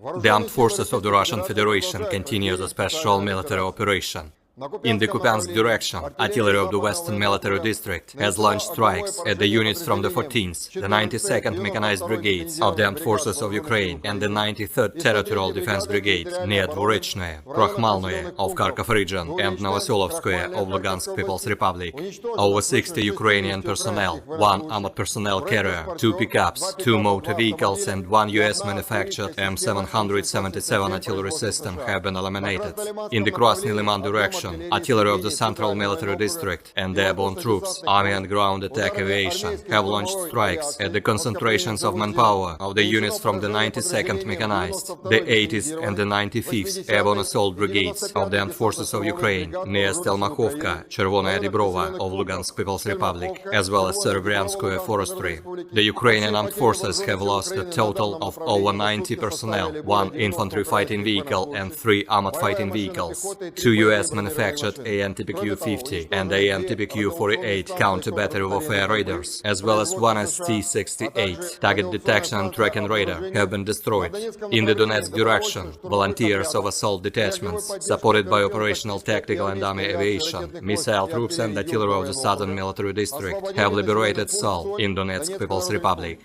The armed forces of the Russian Federation continue the special military operation. In the Kupiansk direction, artillery of the Western Military District has launched strikes at the units from the 14th, the 92nd Mechanized Brigades of the Armed Forces of Ukraine and the 93rd Territorial Defense Brigade near Dvorechnoye, Krokhmalnoye of Kharkov region and Novoselovskoye of Lugansk People's Republic. Over 60 Ukrainian personnel, 1 armored personnel carrier, 2 pickups, 2 motor vehicles and 1 US-manufactured M777 artillery system have been eliminated. In the Krasny Liman direction, artillery of the Central Military District and the airborne troops, Army and Ground Attack Aviation have launched strikes at the concentrations of manpower of the units from the 92nd Mechanized, the 80th and the 95th Airborne Assault Brigades of the Armed Forces of Ukraine near Stelmakhovka, Chervonopopovka of Lugansk People's Republic, as well as Serebryanskoye Forestry. The Ukrainian armed forces have lost a total of over 90 personnel, 1 infantry fighting vehicle and 3 armored fighting vehicles, 2 US manufactured AN-TPQ-50 and AN-TPQ-48 counter-battery warfare radars, as well as 1 ST-68 target detection and tracking radar have been destroyed. In the Donetsk direction, volunteers of assault detachments, supported by operational, tactical and army aviation, missile troops and artillery of the Southern Military District have liberated Sol in Donetsk People's Republic.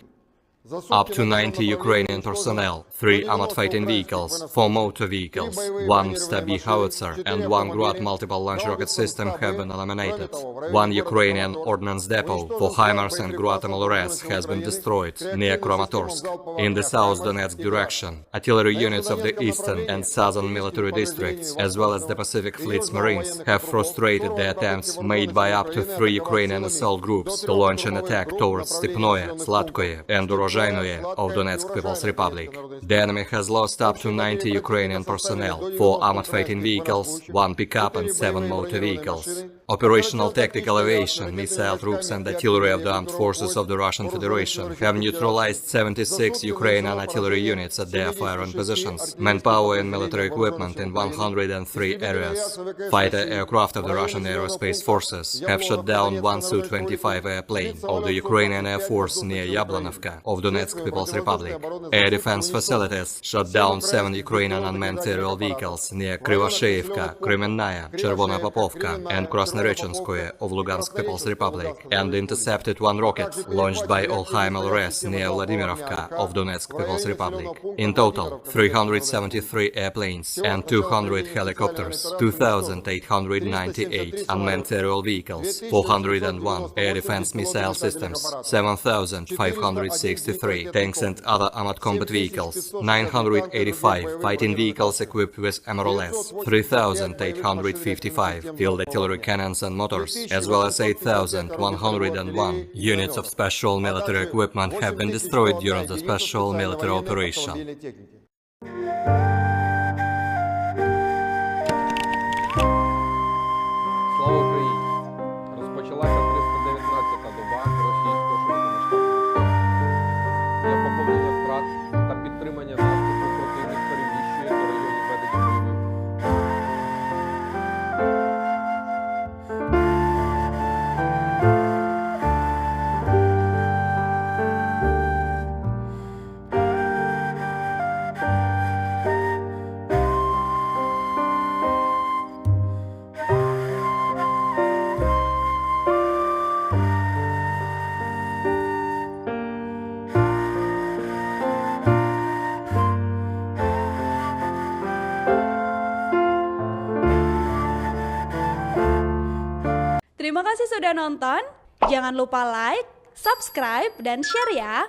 Up to 90 Ukrainian personnel, 3 armored fighting vehicles, 4 motor vehicles, 1 Stabi howitzer and 1 Grad multiple launch rocket system have been eliminated. 1 Ukrainian ordnance depot for HIMARS and Grad MLRS has been destroyed near Kramatorsk. In the South Donetsk direction, artillery units of the Eastern and Southern military districts, as well as the Pacific Fleet's Marines, have frustrated the attempts made by up to 3 Ukrainian assault groups to launch an attack towards Stepnoye, Sladkoye and Urozhainoye of Donetsk People's Republic. The enemy has lost up to 90 Ukrainian personnel, 4 armored fighting vehicles, 1 pickup and 7 motor vehicles. Operational tactical aviation, missile troops and artillery of the armed forces of the Russian Federation have neutralized 76 Ukrainian artillery units at their firing positions, manpower and military equipment in 103 areas. Fighter aircraft of the Russian Aerospace Forces have shot down 1 Su-25 airplane of the Ukrainian Air Force near Yablanovka of Donetsk People's Republic. Air defense facilities shot down 7 Ukrainian unmanned aerial vehicles near Krivosheyevka, Kremennaya, Chervonopopovka and Krasnorechenskoye of Lugansk People's Republic, and intercepted 1 rocket launched by Olkha MLRS near Vladimirovka of Donetsk People's Republic. In total, 373 airplanes and 200 helicopters, 2,898 unmanned aerial vehicles, 401 air defense missile systems, 7,563 tanks and other armored combat vehicles, 985 fighting vehicles equipped with MLRS, 3,855 field artillery cannons and motors, as well as 8,101 units of special military equipment have been destroyed during the special military operation. Terima kasih sudah nonton, jangan lupa like, subscribe, dan share ya!